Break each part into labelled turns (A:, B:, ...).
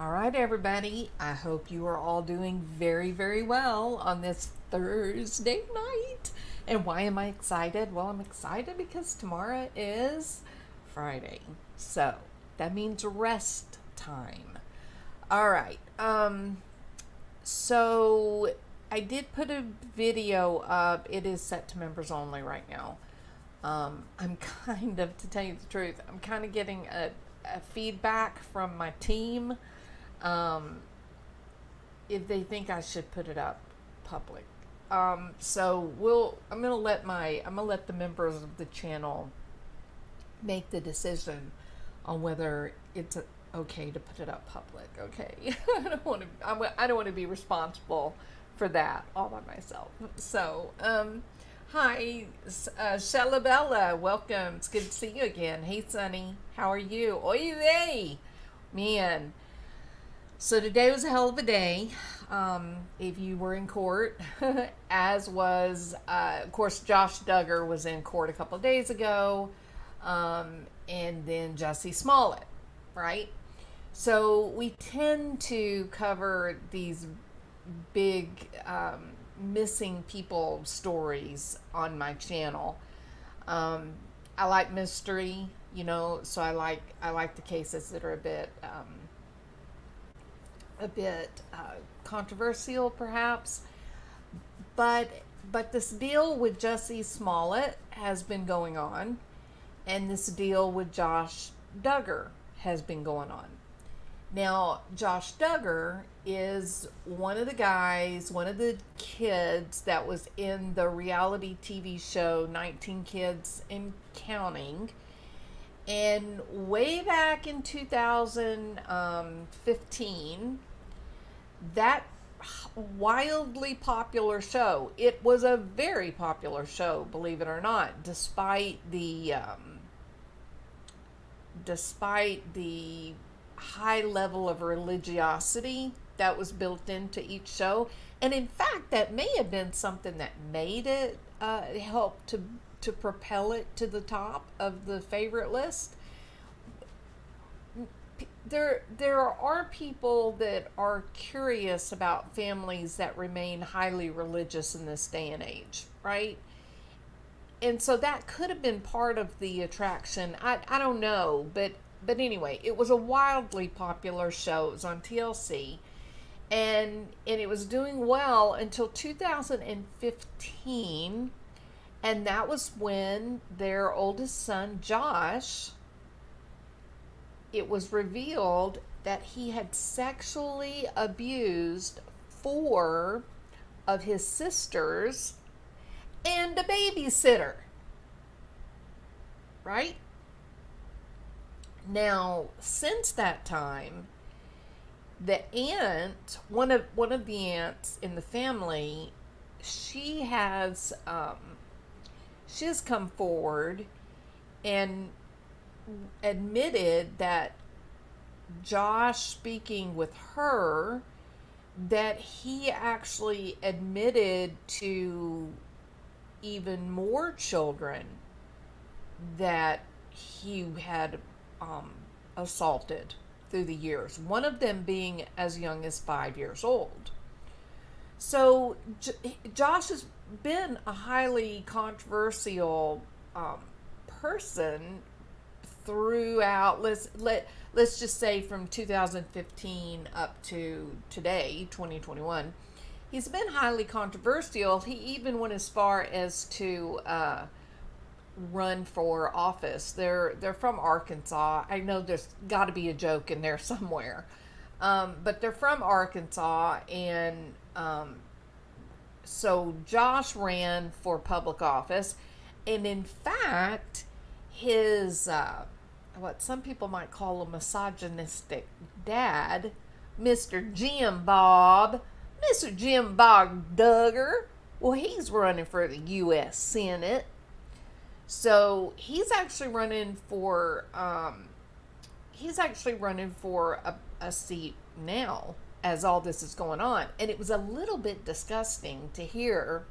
A: All right, everybody. I hope you are all doing very, very well on this Thursday night. And why am I excited? Well, I'm excited because tomorrow is Friday. So that means rest time. All right. So I did put a video up. It is set to members only right now. I'm kind of, to tell you the truth, I'm kind of getting a feedback from my team if they think I should put it up public. I'm gonna let the members of the channel make the decision on whether it's okay to put it up public. Okay, I don't want to be responsible for that all by myself. So, hi, Shalabella, welcome. It's good to see you again. Hey, Sunny, how are you? Oy vey, man. So today was a hell of a day. If you were in court, as was, of course, Josh Duggar was in court a couple of days ago, and then Jessie Smollett, right? So we tend to cover these big missing people stories on my channel. I like mystery, so I like the cases that are a bit controversial, perhaps. But this deal with Jessie Smollett has been going on, and this deal with Josh Duggar has been going on. Now, Josh Duggar is one of the kids that was in the reality TV show 19 Kids and Counting. And way back in 2015, that wildly popular show, it was a very popular show, believe it or not, despite the high level of religiosity that was built into each show. And in fact, that may have been something that made it help to propel it to the top of the favorite list. There are people that are curious about families that remain highly religious in this day and age, right? And so that could have been part of the attraction. I don't know, but anyway, it was a wildly popular show. It was on TLC, and it was doing well until 2015. And that was when their oldest son, Josh, it was revealed that he had sexually abused 4 of his sisters and a babysitter. Right? Now, since that time, the aunt, one of the aunts in the family, she has come forward and admitted that Josh, speaking with her, that he actually admitted to even more children that he had assaulted through the years, one of them being as young as 5 years old. So Josh has been a highly controversial person throughout, let's just say from 2015 up to today, 2021. He's been highly controversial. He even went as far as to run for office. They're from Arkansas. I know there's got to be a joke in there somewhere, but they're from Arkansas, and so Josh ran for public office, and in fact, his what some people might call a misogynistic dad, Mr. Jim Bob Duggar, well, he's running for the U.S. Senate. So he's actually running for a seat now as all this is going on. And it was a little bit disgusting to hear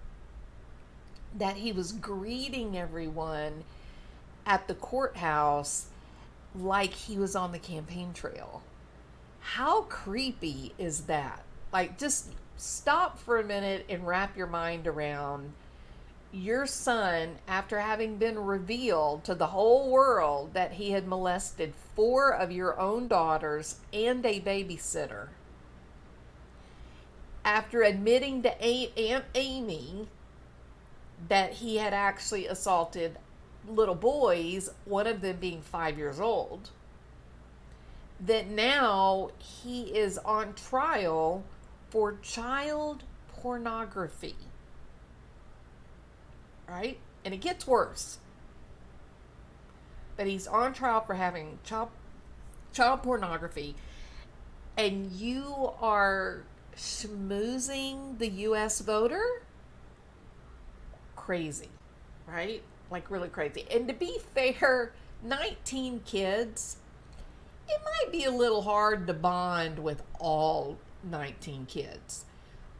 A: that he was greeting everyone at the courthouse like he was on the campaign trail. How creepy is that? Like, just stop for a minute and wrap your mind around your son, after having been revealed to the whole world that he had molested 4 of your own daughters and a babysitter, after admitting to Aunt Amy that he had actually assaulted little boys, one of them being 5 years old, that now he is on trial for child pornography. Right? And it gets worse. But he's on trial for having child pornography, and you are schmoozing the U.S. voter? Crazy, right? Like, really crazy. And to be fair, 19 kids, it might be a little hard to bond with all 19 kids.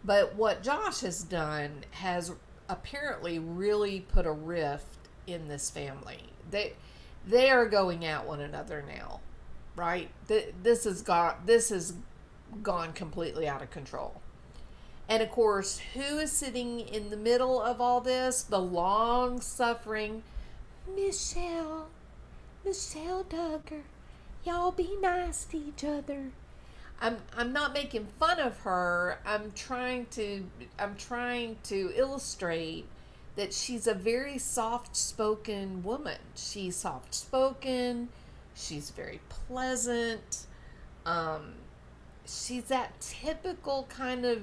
A: But what Josh has done has apparently really put a rift in this family. They are going at one another now, right? This has gone completely out of control. And of course, who is sitting in the middle of all this? The long-suffering Michelle Duggar. Y'all be nice to each other. I'm not making fun of her. I'm trying to illustrate that she's a very soft-spoken woman. She's soft-spoken. She's very pleasant. She's that typical kind of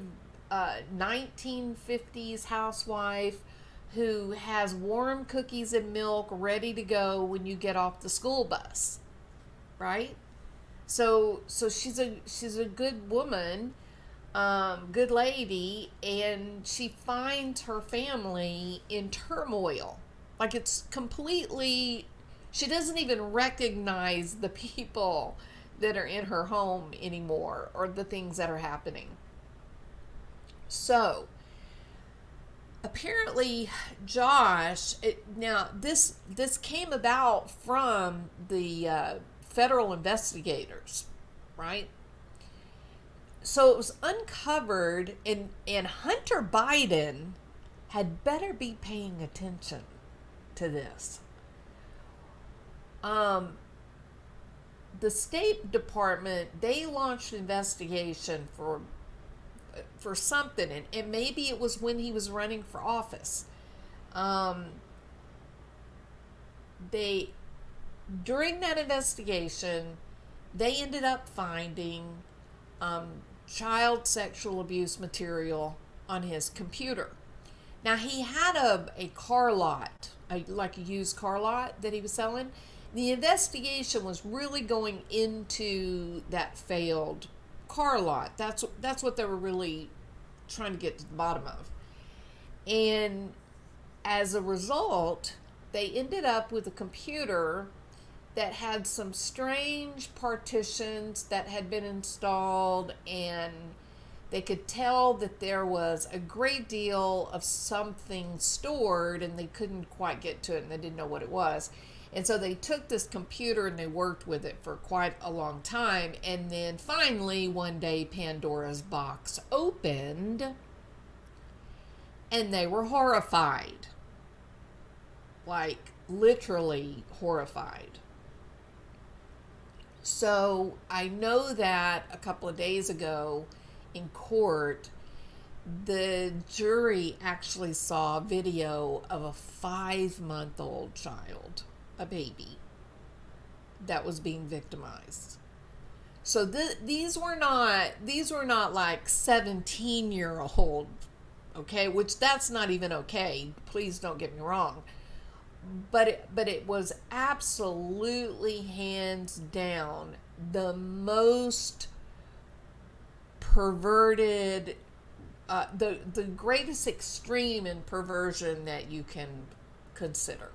A: 1950s housewife who has warm cookies and milk ready to go when you get off the school bus, right? So she's a good woman, good lady, and she finds her family in turmoil. Like, it's completely, she doesn't even recognize the people that are in her home anymore, or the things that are happening. So apparently Josh, this came about from the federal investigators, right? So it was uncovered, and Hunter Biden had better be paying attention to this. The State Department, they launched an investigation for something, and maybe it was when he was running for office. During that investigation, they ended up finding child sexual abuse material on his computer. Now, he had a car lot, like a used car lot that he was selling. The investigation was really going into that failed car lot. That's what they were really trying to get to the bottom of. And as a result, they ended up with a computer that had some strange partitions that had been installed, and they could tell that there was a great deal of something stored, and they couldn't quite get to it, and they didn't know what it was. And so they took this computer and they worked with it for quite a long time. And then finally, one day, Pandora's box opened, and they were horrified. Like, literally horrified. So I know that a couple of days ago in court, the jury actually saw a video of a 5-month-old child, a baby, that was being victimized. So these were not like 17-year-old, okay, which that's not even okay. Please don't get me wrong. But it was absolutely hands down the most perverted, the greatest extreme in perversion that you can consider,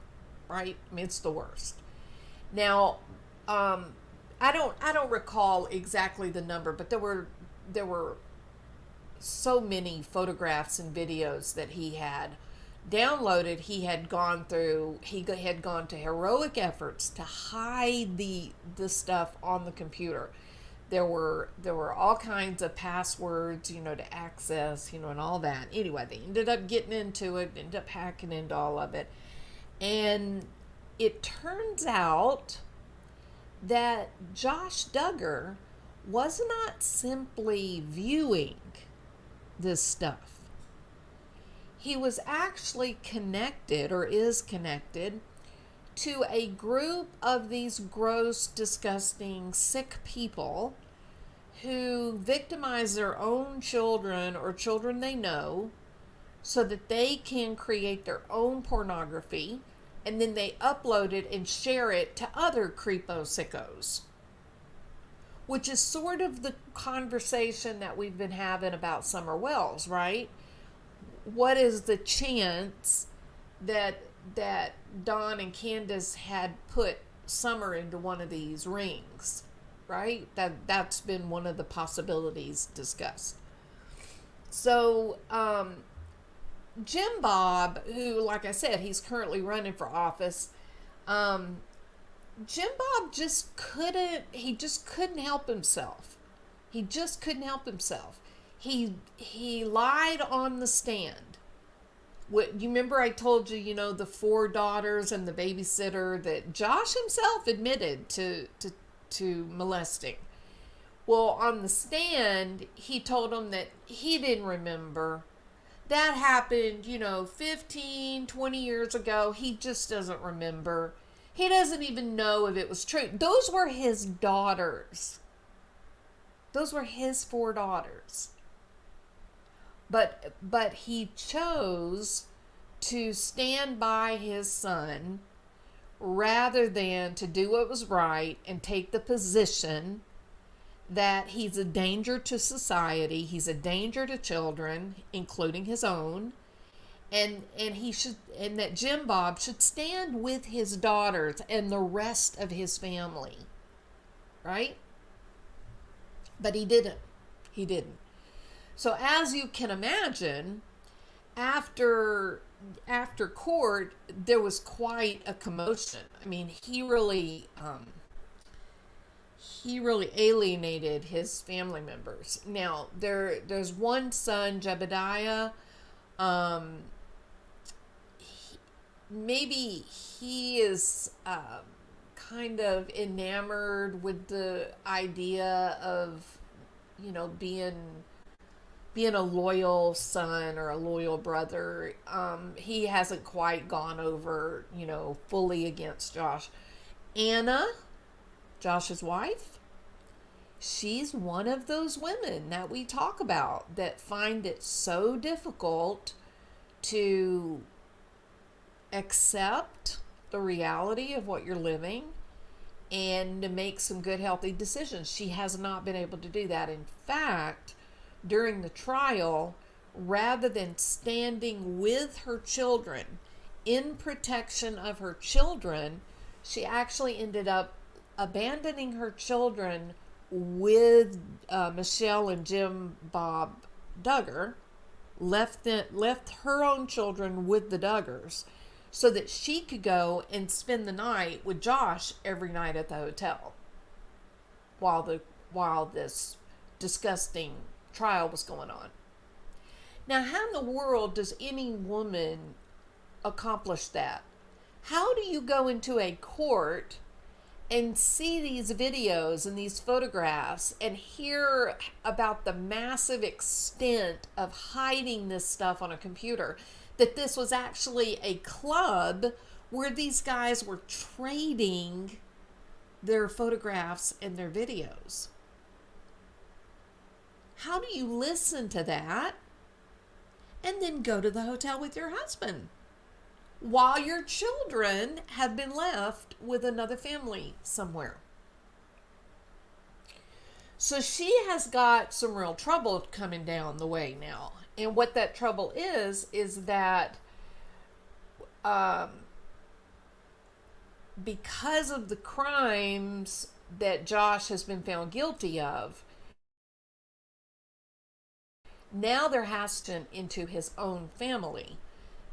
A: right? I mean, it's the worst. Now, I don't recall exactly the number, but there were so many photographs and videos that he had downloaded. He had gone to heroic efforts to hide the stuff on the computer. there were all kinds of passwords, to access, and all that. Anyway, they ended up getting into it, ended up hacking into all of it. And it turns out that Josh Duggar was not simply viewing this stuff. He was actually connected, or is connected, to a group of these gross, disgusting, sick people who victimize their own children or children they know so that they can create their own pornography, and then they upload it and share it to other creepo sickos. Which is sort of the conversation that we've been having about Summer Wells, right? What is the chance that Don and Candace had put Summer into one of these rings, right? That's been one of the possibilities discussed. So Jim Bob, who, like I said, he's currently running for office, Jim Bob just couldn't help himself. He just couldn't help himself. He lied on the stand. You remember I told you, the 4 daughters and the babysitter, that Josh himself admitted to molesting. Well, on the stand, he told them that he didn't remember. That happened, 15, 20 years ago. He just doesn't remember. He doesn't even know if it was true. Those were his daughters. Those were his 4 daughters. But he chose to stand by his son rather than to do what was right and take the position that he's a danger to society, he's a danger to children, including his own, and that Jim Bob should stand with his daughters and the rest of his family, right? But he didn't. He didn't. So as you can imagine, after court, there was quite a commotion. I mean, he really alienated his family members. Now, there's one son, Jebediah. Maybe he is kind of enamored with the idea of, being a loyal son or a loyal brother. He hasn't quite gone over, fully against Josh. Anna, Josh's wife, she's one of those women that we talk about that find it so difficult to accept the reality of what you're living and to make some good, healthy decisions. She has not been able to do that. In fact, during the trial, rather than standing with her children in protection of her children, she actually ended up abandoning her children with Michelle and Jim Bob Duggar, left her own children with the Duggars so that she could go and spend the night with Josh every night at the hotel while this disgusting trial was going on. Now, how in the world does any woman accomplish that? How do you go into a court and see these videos and these photographs and hear about the massive extent of hiding this stuff on a computer? That this was actually a club where these guys were trading their photographs and their videos. How do you listen to that and then go to the hotel with your husband while your children have been left with another family somewhere? So she has got some real trouble coming down the way now. And what that trouble is that because of the crimes that Josh has been found guilty of, now there has to, into his own family,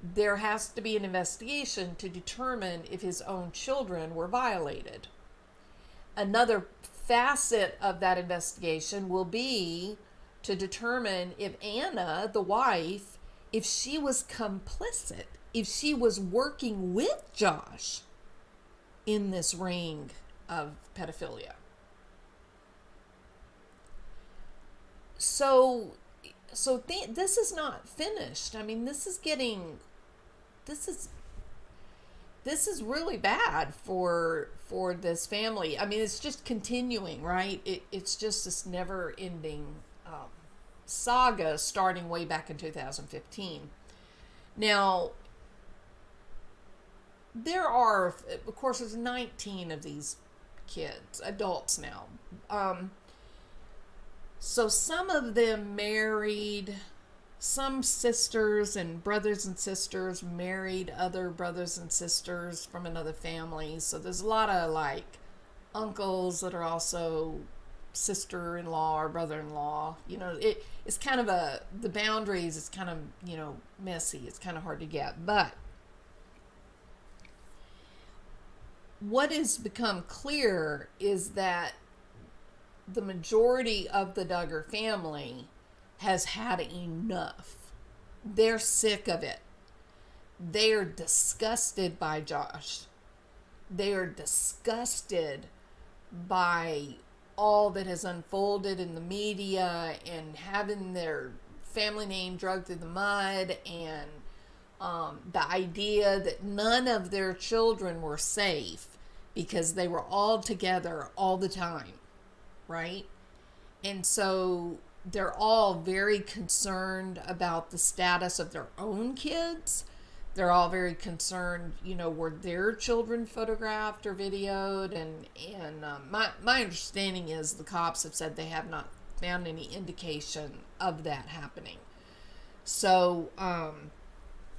A: there has to be an investigation to determine if his own children were violated. Another facet of that investigation will be to determine if Anna, the wife, if she was complicit, if she was working with Josh in this ring of pedophilia. So this is not finished. I mean, this is really bad for this family. I mean, it's just continuing, right? It's just this never-ending saga starting way back in 2015. Now, there are, of course, there's 19 of these kids, adults now. So some of them married, some sisters and brothers and sisters married other brothers and sisters from another family. So there's a lot of like uncles that are also sister-in-law or brother-in-law. You know, it's kind of the boundaries, it's kind of, you know, messy. It's kind of hard to get. But what has become clear is that the majority of the Duggar family has had enough. They're sick of it. They are disgusted by Josh. They are disgusted by all that has unfolded in the media and having their family name dragged through the mud, and the idea that none of their children were safe because they were all together all the time, right? And so they're all very concerned about the status of their own kids. They're all very concerned, you know, were their children photographed or videoed? And my understanding is the cops have said they have not found any indication of that happening. So,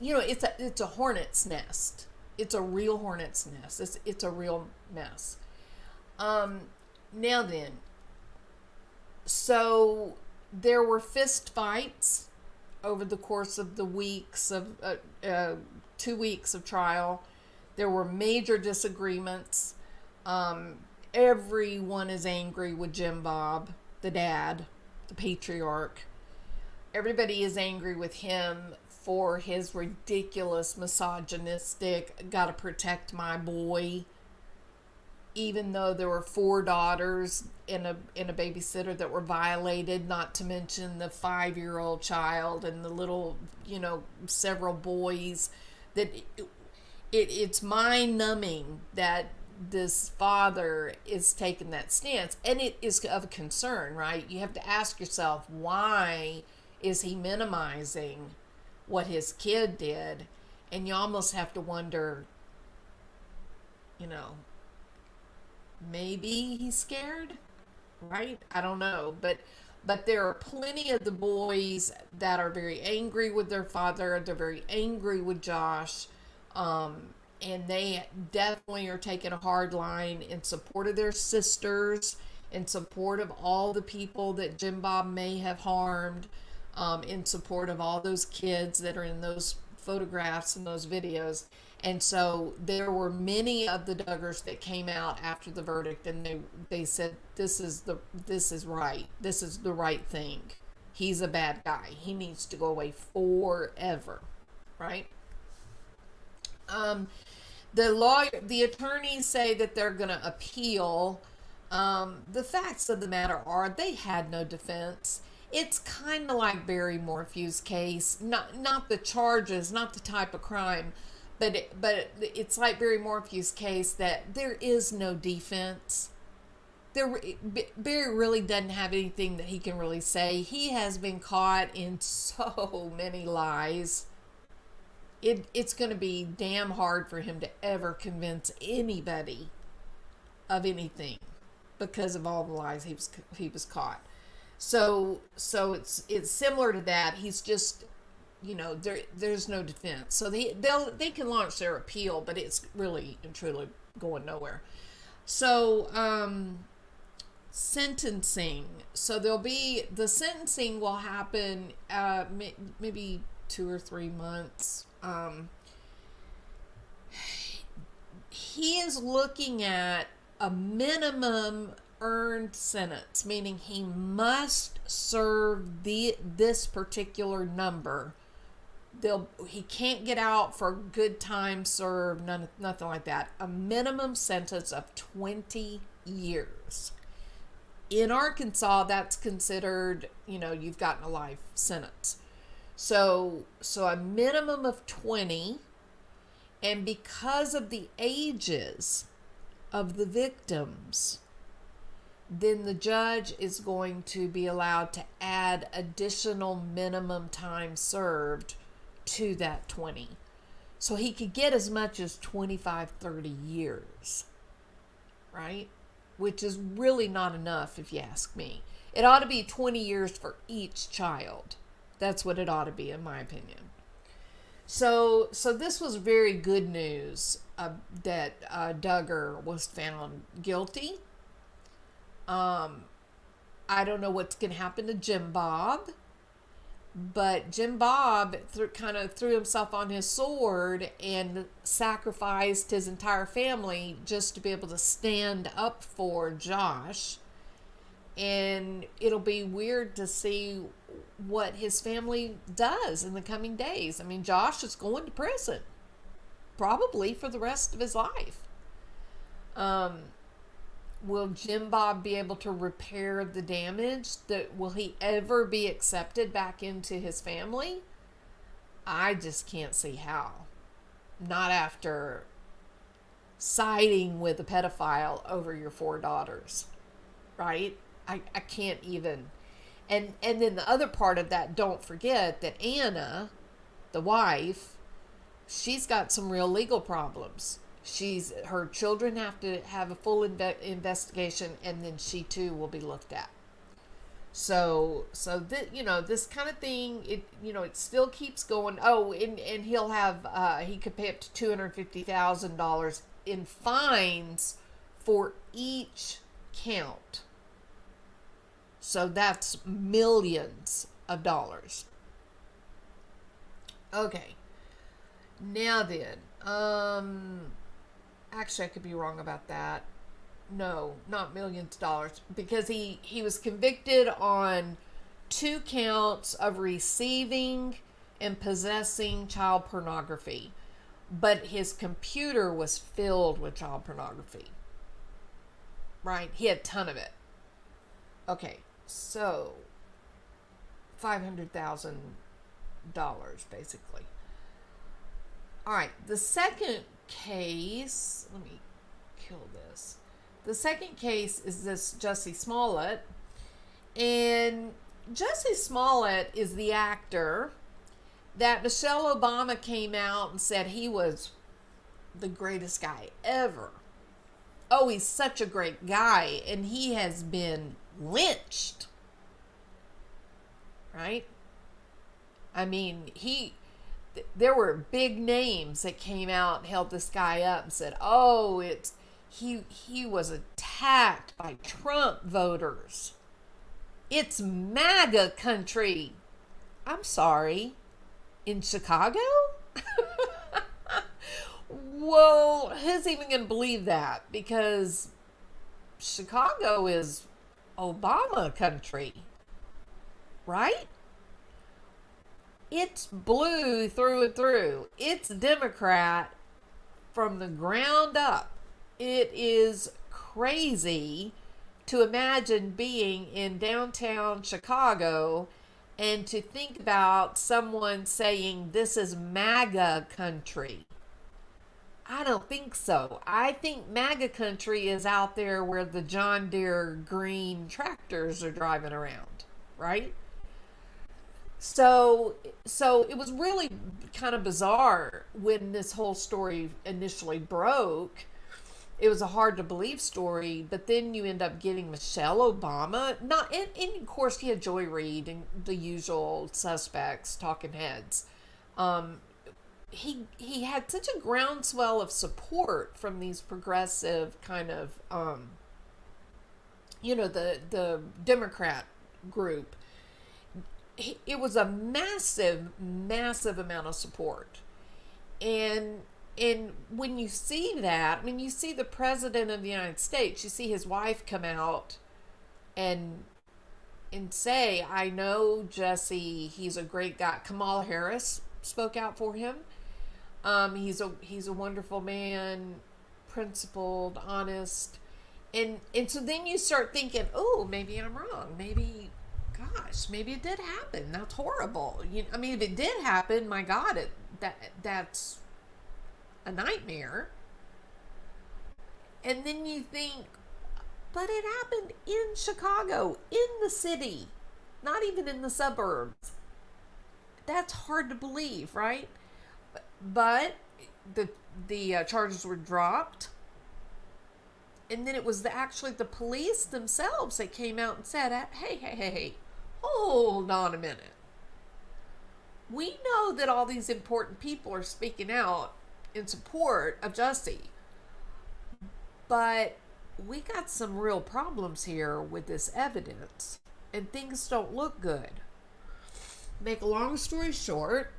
A: you know, it's a hornet's nest. It's a real hornet's nest. It's a real mess. Now then, so there were fist fights over the course of the weeks of 2 weeks of trial. There were major disagreements. Everyone is angry with Jim Bob, the dad, the patriarch. Everybody is angry with him for his ridiculous, misogynistic, gotta protect my boy. Even though there were 4 daughters and a babysitter that were violated, not to mention the 5-year-old child and the little, you know, several boys, that it's mind-numbing that this father is taking that stance. And it is of concern, right? You have to ask yourself, why is he minimizing what his kid did? And you almost have to wonder, you know, maybe he's scared, right? I don't know, but there are plenty of the boys that are very angry with their father. They're very angry with Josh, and they definitely are taking a hard line in support of their sisters, in support of all the people that Jim Bob may have harmed, in support of all those kids that are in those photographs and those videos. And so there were many of the Duggars that came out after the verdict, and they said, this is right. This is the right thing. He's a bad guy. He needs to go away forever, right? The attorneys say that they're going to appeal. The facts of the matter are they had no defense. It's kind of like Barry Morphew's case. Not the charges, not the type of crime, but it's like Barry Morphew's case that there is no defense. Barry really doesn't have anything that he can really say. He has been caught in so many lies. It's going to be damn hard for him to ever convince anybody of anything because of all the lies he was caught. So it's similar to that. He's just, you know, there's no defense. So they can launch their appeal, but it's really and truly going nowhere. So sentencing. So the sentencing will happen maybe 2 or 3 months. He is looking at a minimum earned sentence, meaning he must serve this particular number. He can't get out for good time served, nothing like that. A minimum sentence of 20 years. In Arkansas, that's considered, you've gotten a life sentence. So a minimum of 20, and because of the ages of the victims, then the judge is going to be allowed to add additional minimum time served to that 20. So he could get as much as 25, 30 years, right? Which is really not enough if you ask me. It ought to be 20 years for each child. That's what it ought to be, in my opinion. So this was very good news that Duggar was found guilty. I don't know what's going to happen to Jim Bob, but Jim Bob kind of threw himself on his sword and sacrificed his entire family just to be able to stand up for Josh. And it'll be weird to see what his family does in the coming days. I mean, Josh is going to prison, probably for the rest of his life. Will Jim Bob be able to repair the damage? Will he ever be accepted back into his family? I just can't see how. Not after siding with a pedophile over your 4 daughters, right? I can't even. And then the other part of that, don't forget that Anna, the wife, she's got some real legal problems. Her children have to have a full investigation, and then she too will be looked at. So this kind of thing, it still keeps going. Oh, and he'll have he could pay up to $250,000 in fines for each count. So that's millions of dollars. Okay. Now then, actually I could be wrong about that. No, not millions of dollars, because he was convicted on 2 counts of receiving and possessing child pornography, but his computer was filled with child pornography. Right? He had a ton of it. Okay, so $500,000 basically. All right, the second case, let me kill this. The second case is this Jessie Smollett. And Jessie Smollett is the actor that Michelle Obama came out and said he was the greatest guy ever. Oh, he's such a great guy, and he has been lynched. Right? I mean, there were big names that came out and held this guy up and said, oh, he was attacked by Trump voters. It's MAGA country. I'm sorry. In Chicago? Well, who's even going to believe that? Because Chicago is Obama country. Right? It's blue through and through. It's Democrat from the ground up. It is crazy to imagine being in downtown Chicago and to think about someone saying this is MAGA country. I don't think so. I think MAGA country is out there where the John Deere green tractors are driving around, right? So it was really kind of bizarre when this whole story initially broke. It was a hard to believe story, but then you end up getting Michelle Obama. And of course you had Joy Reid and the usual suspects, talking heads. He had such a groundswell of support from these progressive kind of, the Democrat group. It was a massive, massive amount of support. And And when you see that, I mean, you see the president of the United States, you see his wife come out and say, I know Jessie, he's a great guy. Kamala Harris spoke out for him. He's a wonderful man, principled, honest. And so then you start thinking, oh, maybe I'm wrong. Maybe, gosh, maybe it did happen. That's horrible. I mean, if it did happen, my God, that's a nightmare. And then you think, but it happened in Chicago, in the city, not even in the suburbs. That's hard to believe, right? But the charges were dropped. And then it was actually the police themselves that came out and said, hey, hold on a minute. We know that all these important people are speaking out in support of Jessie, but we got some real problems here with this evidence, and things don't look good. Make a long story short,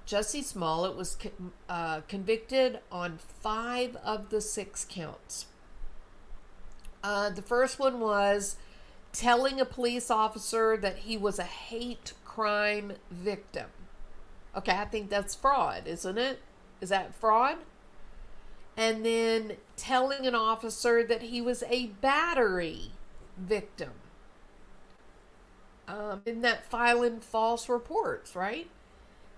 A: Jessie Smollett was convicted on 5 of the 6 counts. The first one was telling a police officer that he was a hate crime victim. Okay, I think that's fraud, isn't it? Is that fraud? And then telling an officer that he was a battery victim. In that filing false reports, right?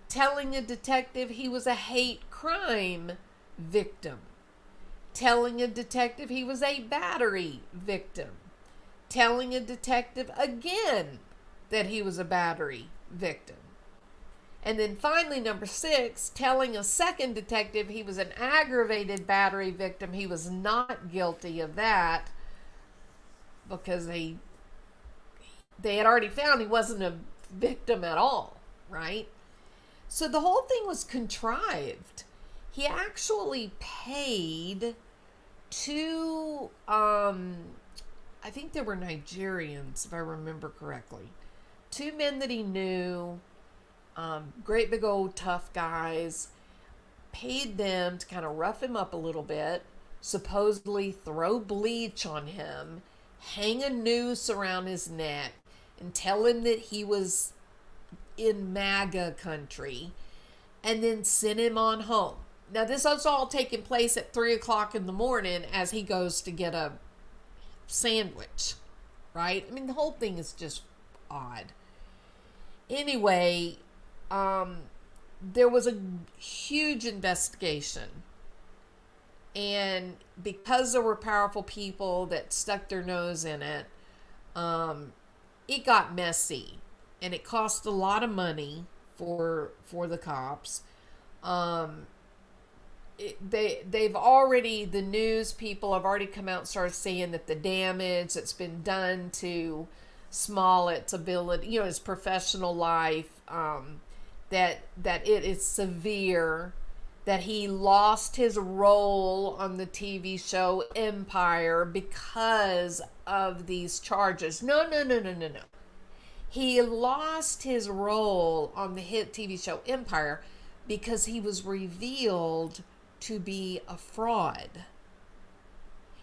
A: Telling a detective he was a hate crime victim. Telling a detective he was a battery victim. Telling a detective again that he was a battery victim. And then finally, number 6, telling a second detective he was an aggravated battery victim. He was not guilty of that because they had already found he wasn't a victim at all, right? So the whole thing was contrived. He actually paid 2, I think they were Nigerians, if I remember correctly. 2 men that he knew, great big old tough guys, paid them to kind of rough him up a little bit, supposedly throw bleach on him, hang a noose around his neck, and tell him that he was in MAGA country, and then send him on home. Now, this was all taking place at 3 o'clock in the morning as he goes to get a sandwich, right? I mean, the whole thing is just odd. Anyway, there was a huge investigation. And because there were powerful people that stuck their nose in it, it got messy. And it cost a lot of money for the cops. The news people have already come out and started saying that the damage that's been done to Smollett's ability, his professional life, that it is severe, that he lost his role on the TV show Empire because of these charges. No. He lost his role on the hit TV show Empire because he was revealed to be a fraud.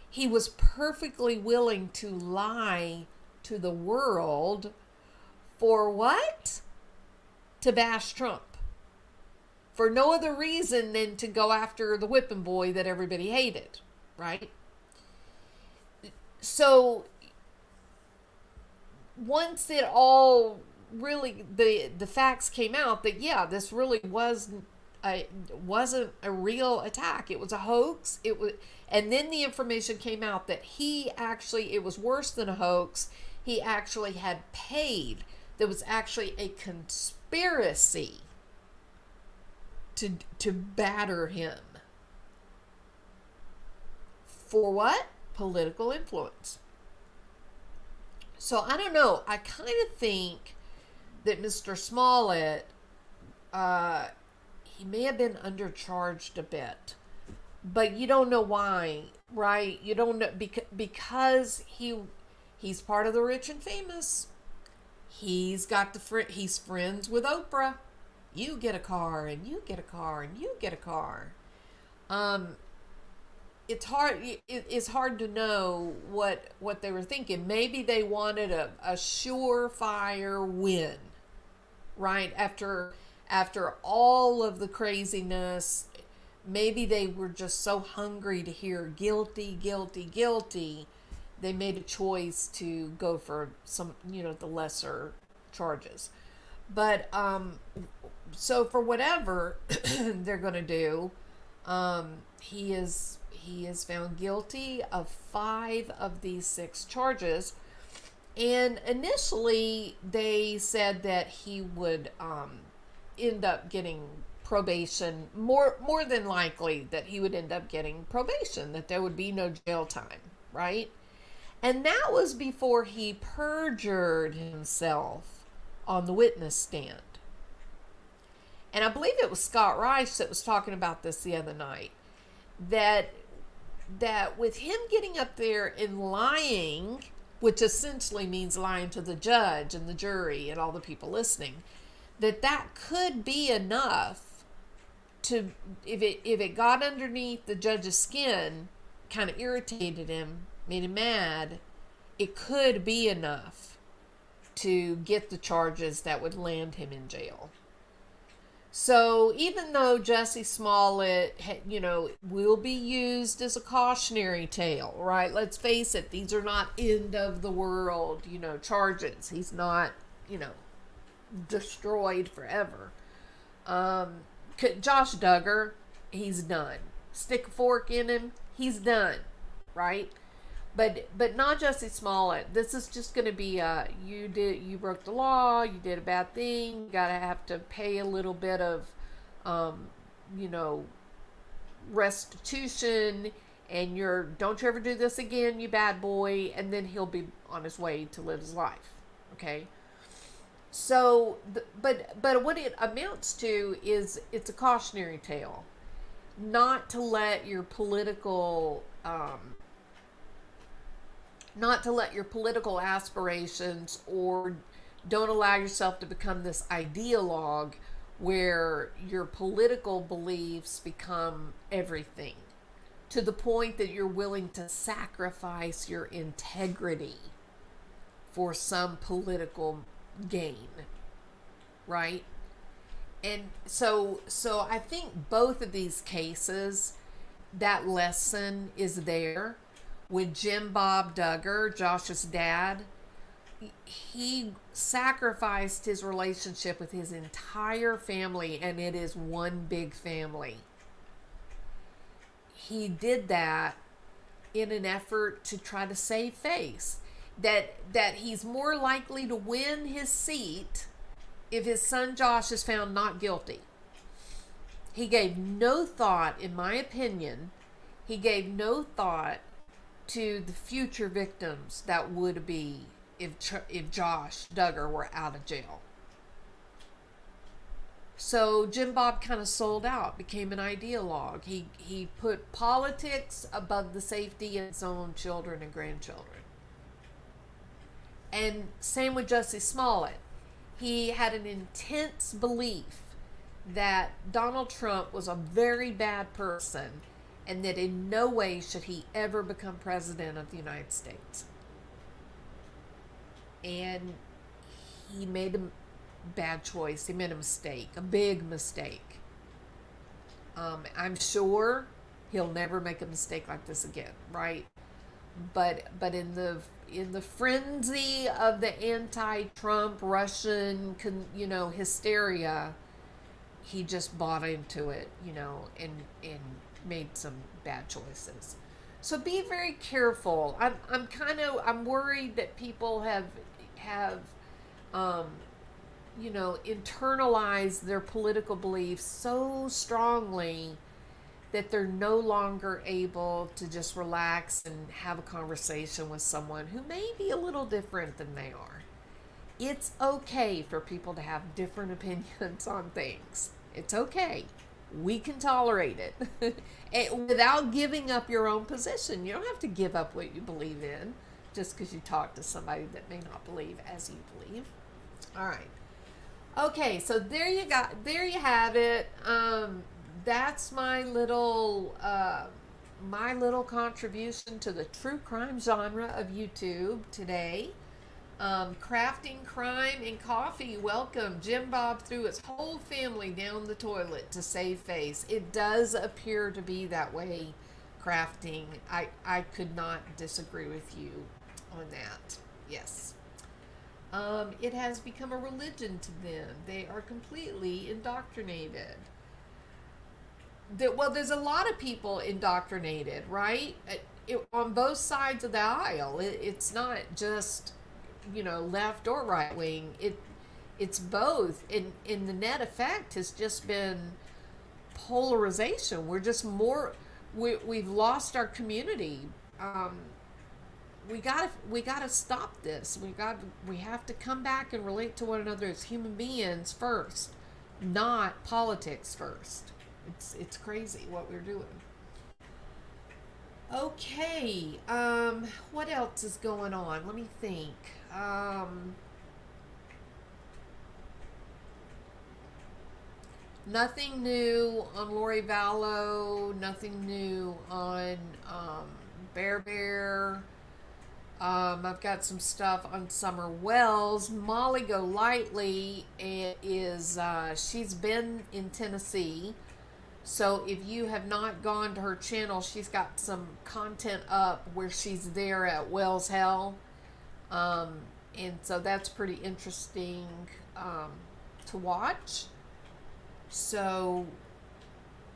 A: He was perfectly willing to lie to the world for what? To bash Trump. For no other reason than to go after the whipping boy that everybody hated, right? So once it all really, the facts came out that, yeah, this really wasn't a real attack. It was a hoax. And then the information came out that it was worse than a hoax. He actually had paid. There was actually a conspiracy to batter him. For what? Political influence. So I don't know. I kind of think that Mr. Smollett, he may have been undercharged a bit, but you don't know why, right? You don't know because he's part of the rich and famous. He's friends with Oprah. You get a car, and you get a car, and you get a car. Um, it's hard to know what they were thinking. Maybe they wanted a surefire win, right? After all of the craziness, maybe they were just so hungry to hear guilty, guilty, guilty. They made a choice to go for some, the lesser charges. But so for whatever they're going to do, he is found guilty of 5 of these 6 charges. And initially, they said that he would end up getting probation. More than likely that he would end up getting probation, that there would be no jail time, right? And that was before he perjured himself on the witness stand. And I believe it was Scott Reich that was talking about this the other night, that with him getting up there and lying, which essentially means lying to the judge and the jury and all the people listening, that could be enough to, if it got underneath the judge's skin, kind of irritated him, made him mad, it could be enough to get the charges that would land him in jail. So even though Jessie Smollett, will be used as a cautionary tale, right? Let's face it, these are not end of the world, charges. He's not, destroyed forever. Josh Duggar, he's done. Stick a fork in him, he's done, right? But not Jessie Smollett. This is just going to be you broke the law, you did a bad thing, you gotta have to pay a little bit of restitution, and don't you ever do this again, you bad boy, and then he'll be on his way to live his life. Okay. So but what it amounts to is it's a cautionary tale, not to let your political aspirations, or don't allow yourself to become this ideologue where your political beliefs become everything, to the point that you're willing to sacrifice your integrity for some political gain, right? And so I think both of these cases, that lesson is there. With Jim Bob Duggar, Josh's dad, he sacrificed his relationship with his entire family, and it is one big family. He did that in an effort to try to save face. That he's more likely to win his seat if his son Josh is found not guilty. He gave no thought, in my opinion, to the future victims that would be if Josh Duggar were out of jail. So Jim Bob kind of sold out, became an ideologue. He put politics above the safety of his own children and grandchildren. And same with Jessie Smollett. He had an intense belief that Donald Trump was a very bad person, and that in no way should he ever become president of the United States. And he made a bad choice. He made a mistake, a big mistake. I'm sure he'll never make a mistake like this again, right? But in the frenzy of the anti-Trump Russian, hysteria, he just bought into it, and made some bad choices. So be very careful. I'm worried that people have internalized their political beliefs so strongly that they're no longer able to just relax and have a conversation with someone who may be a little different than they are. It's okay for people to have different opinions on things. It's okay. We can tolerate it without giving up your own position. You don't have to give up what you believe in just because you talk to somebody that may not believe as you believe. All right. Okay, so there you have it. that's my little contribution to the true crime genre of YouTube today. Crafting crime and coffee. Welcome. Jim Bob threw his whole family down the toilet to save face. It does appear to be that way. Crafting. I could not disagree with you on that. Yes. It has become a religion to them. They are completely indoctrinated. Well, there's a lot of people indoctrinated, right? On both sides of the aisle. It's not just, left or right wing. It's both. And the net effect has just been polarization. We're just more. We've lost our community. We gotta stop this. We have to come back and relate to one another as human beings first, not politics first. It's crazy what we're doing. Okay, what else is going on? Let me think. Nothing new on Lori Vallow. Nothing new on Bear Bear. I've got some stuff on Summer Wells. Molly Golightly she's been in Tennessee. So if you have not gone to her channel, she's got some content up where she's there at Wells Hell. And so that's pretty interesting to watch. So,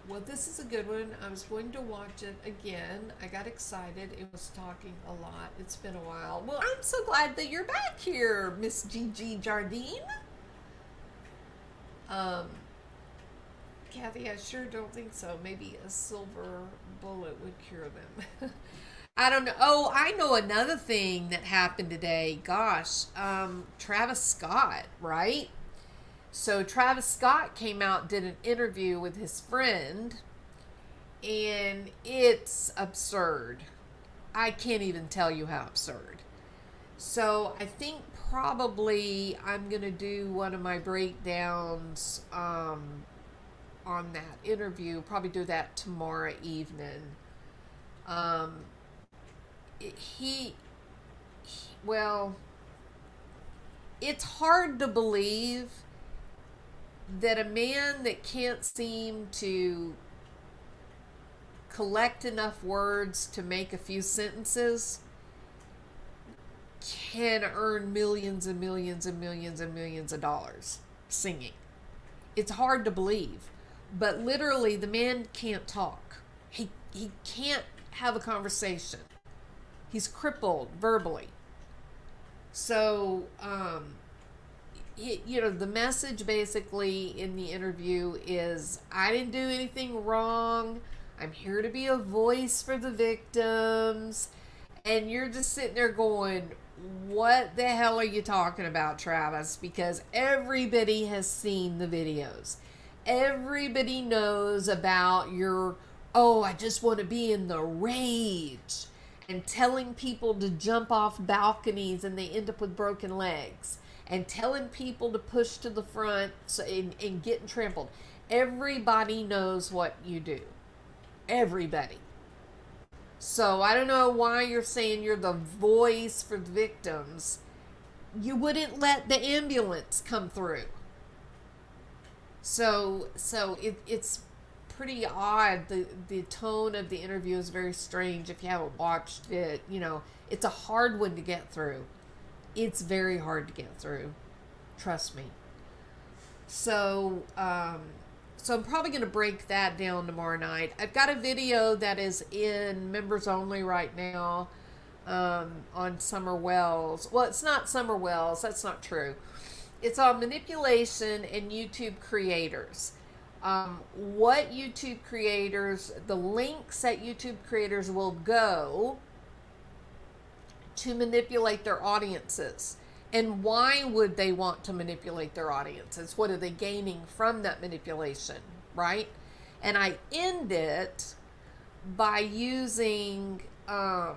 A: well, this is a good one. I was going to watch it again. I got excited. It was talking a lot. It's been a while. Well, I'm so glad that you're back here, Miss Gigi Jardine. Kathy, I sure don't think so. Maybe a silver bullet would cure them. I don't know. Oh, I know another thing that happened today. Gosh, Travis Scott, right? So Travis Scott came out, did an interview with his friend, and it's absurd. I can't even tell you how absurd. So I think probably I'm going to do one of my breakdowns on that interview. Probably do that tomorrow evening. Well, it's hard to believe that a man that can't seem to collect enough words to make a few sentences can earn millions and millions and millions and millions of dollars singing. It's hard to believe, but literally the man can't talk. He can't have a conversation. He's crippled verbally. So, the message basically in the interview is, I didn't do anything wrong. I'm here to be a voice for the victims. And you're just sitting there going, what the hell are you talking about, Travis? Because everybody has seen the videos. Everybody knows about your, I just want to be in the rage, and telling people to jump off balconies and they end up with broken legs, and telling people to push to the front and getting trampled. Everybody knows what you do. Everybody. So I don't know why you're saying you're the voice for the victims. You wouldn't let the ambulance come through. So it's pretty odd. The tone of the interview is very strange if you haven't watched it. It's a hard one to get through. It's very hard to get through. Trust me. So I'm probably going to break that down tomorrow night. I've got a video that is in members only right now on Summer Wells. Well, it's not Summer Wells. That's not true. It's on manipulation and YouTube creators. What YouTube creators, the links that YouTube creators will go to manipulate their audiences. And why would they want to manipulate their audiences? What are they gaining from that manipulation, right? And I end it by using a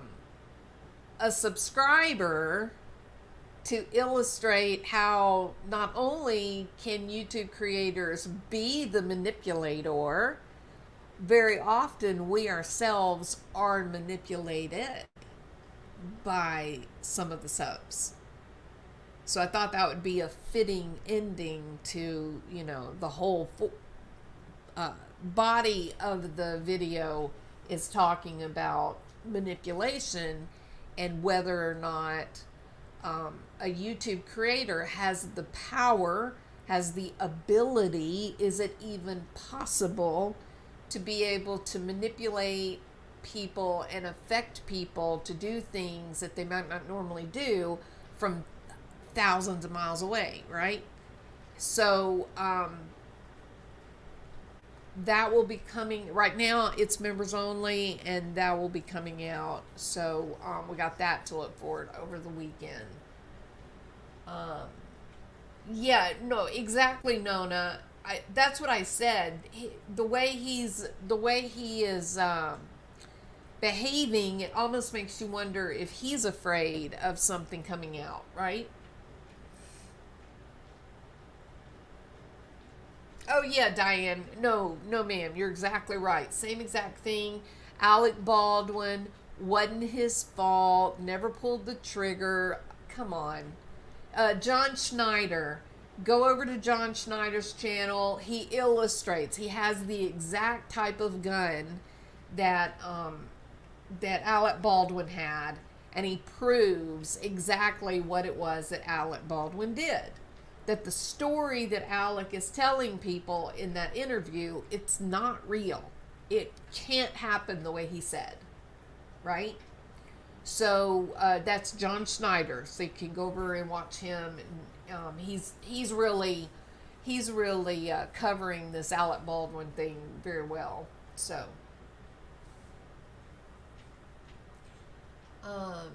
A: subscriber to illustrate how not only can YouTube creators be the manipulator, very often we ourselves are manipulated by some of the subs. So I thought that would be a fitting ending to, the whole body of the video is talking about manipulation and whether or not a YouTube creator has the power, has the ability, is it even possible to be able to manipulate people and affect people to do things that they might not normally do from thousands of miles away, right? So that will be coming. Right now it's members only, and that will be coming out. So we got that to look forward over the weekend. Yeah, no, exactly, Nona. That's what I said. The way he is behaving, it almost makes you wonder if he's afraid of something coming out, right? Oh yeah, Diane. No, no, ma'am. You're exactly right. Same exact thing. Alec Baldwin, wasn't his fault. Never pulled the trigger. Come on. John Schneider. Go over to John Schneider's channel. He illustrates. He has the exact type of gun that that Alec Baldwin had, and he proves exactly what it was that Alec Baldwin did. That the story that Alec is telling people in that interview, it's not real. It can't happen the way he said, right? So that's John Schneider. So you can go over and watch him. And, he's really covering this Alec Baldwin thing very well. So. Um,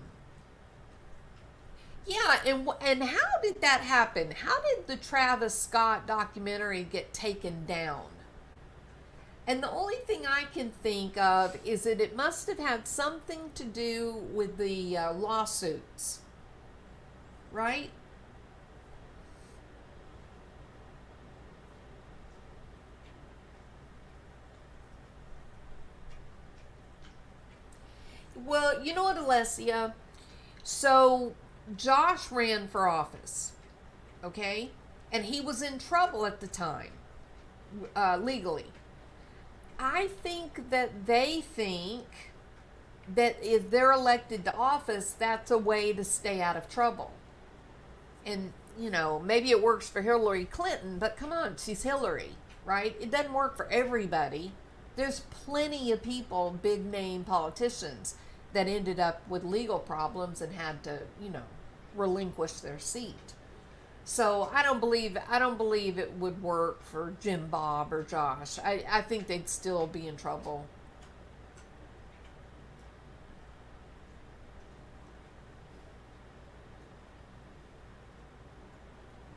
A: Yeah, and how did that happen? How did the Travis Scott documentary get taken down? And the only thing I can think of is that it must have had something to do with the lawsuits, right? Well, you know what, Alessia? So Josh ran for office, okay? And he was in trouble at the time, legally. I think that they think that if they're elected to office, that's a way to stay out of trouble. And, maybe it works for Hillary Clinton, but come on, she's Hillary, right? It doesn't work for everybody. There's plenty of people, big name politicians, that ended up with legal problems and had to, relinquish their seat. So I don't believe it would work for Jim Bob or Josh. I think they'd still be in trouble.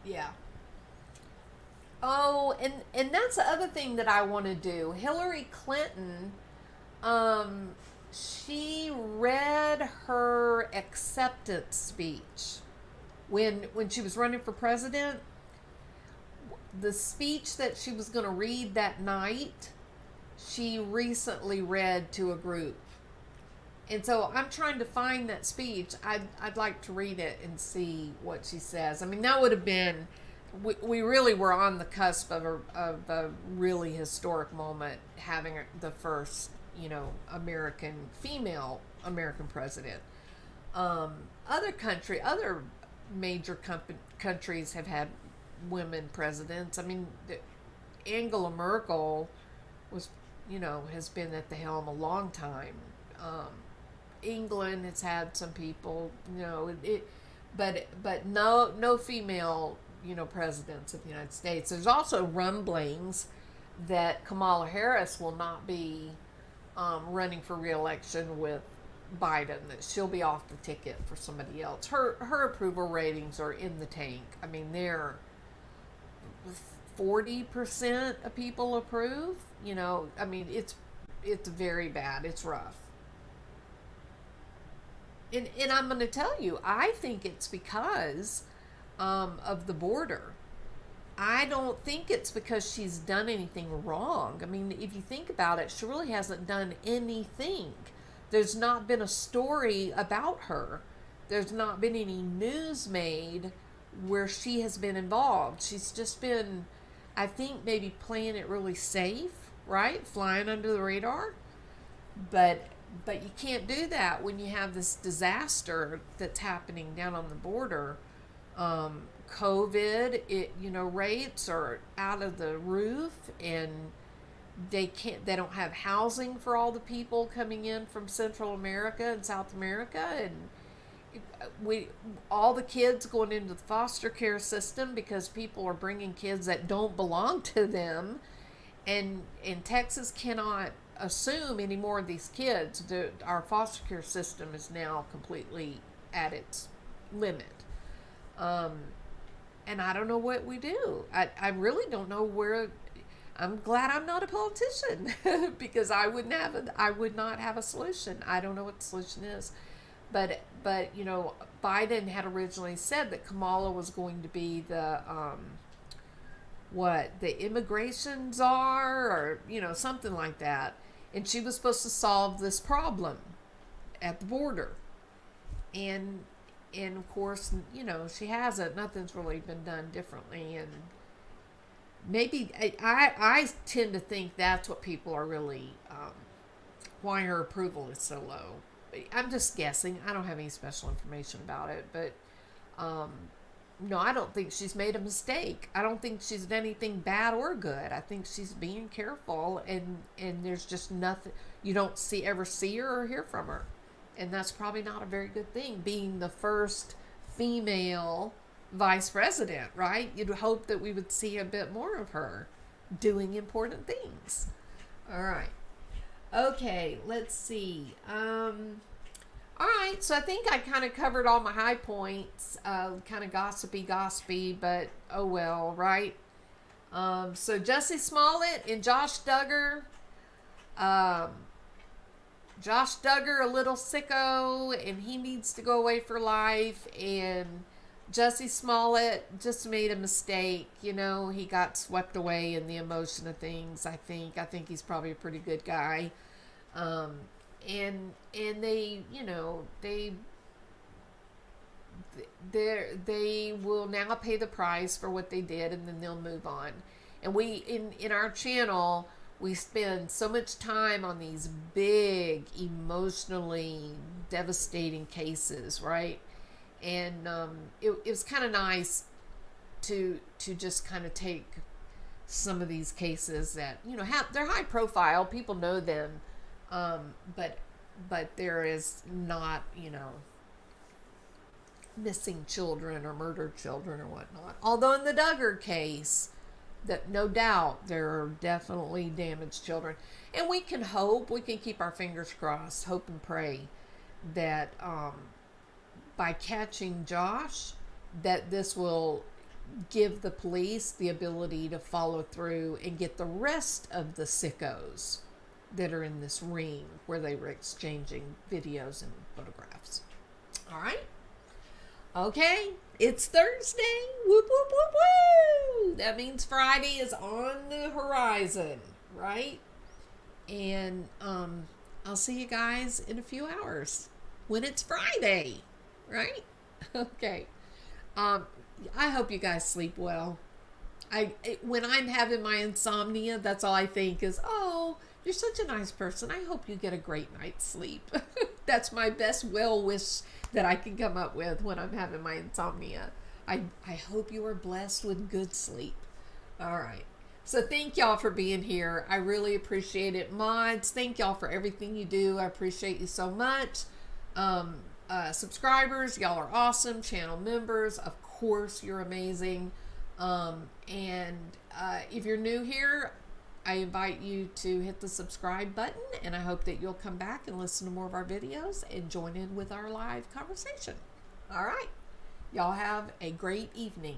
A: Yeah. Oh, and that's the other thing that I want to do. Hillary Clinton, um, she read her acceptance speech when she was running for president. The speech that she was going to read that night, she recently read to a group. And so I'm trying to find that speech. I'd like to read it and see what she says. I mean, that would have been, we really were on the cusp of a really historic moment, having the first, female American president. Other major countries have had women presidents. I mean, Angela Merkel was, has been at the helm a long time. England has had some people, but no female, presidents of the United States. There's also rumblings that Kamala Harris will not be running for re-election with Biden, that she'll be off the ticket for somebody else. Her approval ratings are in the tank. I mean, they're 40% of people approve. I mean, it's very bad. It's rough. And I'm going to tell you, I think it's because of the border. I don't think it's because she's done anything wrong. I mean, if you think about it, she really hasn't done anything. There's not been a story about her. There's not been any news made where she has been involved. She's just been, I think, maybe playing it really safe, right? Flying under the radar. But you can't do that when you have this disaster that's happening down on the border. COVID, rates are out of the roof, and they don't have housing for all the people coming in from Central America and South America, and all the kids going into the foster care system because people are bringing kids that don't belong to them, and Texas cannot assume any more of these kids. Our foster care system is now completely at its limit. And I don't know what we do. I really don't know where. I'm glad I'm not a politician because I would not have a solution. I don't know what the solution is. But Biden had originally said that Kamala was going to be the the immigration czar, or something like that, and she was supposed to solve this problem at the border, and of course she hasn't. Nothing's really been done differently, and maybe I tend to think that's what people are really why her approval is so low. I'm just guessing. I don't have any special information about it, but no, I don't think she's made a mistake. I don't think she's done anything bad or good. I think she's being careful, and there's just nothing. You don't ever see her or hear from her, and that's probably not a very good thing. Being the first female vice president, right? You'd hope that we would see a bit more of her doing important things. All right. Okay, let's see. All right, so I think I kind of covered all my high points. Kind of gossipy, but oh well, right? So Jessie Smollett and Josh Duggar. Josh Duggar, a little sicko, and he needs to go away for life. And Jessie Smollett just made a mistake. He got swept away in the emotion of things. I think he's probably a pretty good guy. And they will now pay the price for what they did, and then they'll move on. And we in our channel, we spend so much time on these big, emotionally devastating cases, right? And it was kind of nice to just kind of take some of these cases that they're high profile, people know them, but there is not missing children or murdered children or whatnot. Although in the Duggar case, that no doubt there are definitely damaged children, and we can keep our fingers crossed, hope and pray that by catching Josh, that this will give the police the ability to follow through and get the rest of the sickos that are in this ring where they were exchanging videos and photographs. All right. Okay, it's Thursday. Whoop, whoop, whoop, whoop. That means Friday is on the horizon, right? And I'll see you guys in a few hours when it's Friday, right? Okay. I hope you guys sleep well. When I'm having my insomnia, that's all I think is, oh, you're such a nice person. I hope you get a great night's sleep. That's my best well wish that I can come up with when I'm having my insomnia. I hope you are blessed with good sleep. All right. So thank y'all for being here. I really appreciate it. Mods, thank y'all for everything you do. I appreciate you so much. Subscribers, y'all are awesome. Channel members, of course, you're amazing. And if you're new here, I invite you to hit the subscribe button, and I hope that you'll come back and listen to more of our videos and join in with our live conversation. All right. Y'all have a great evening.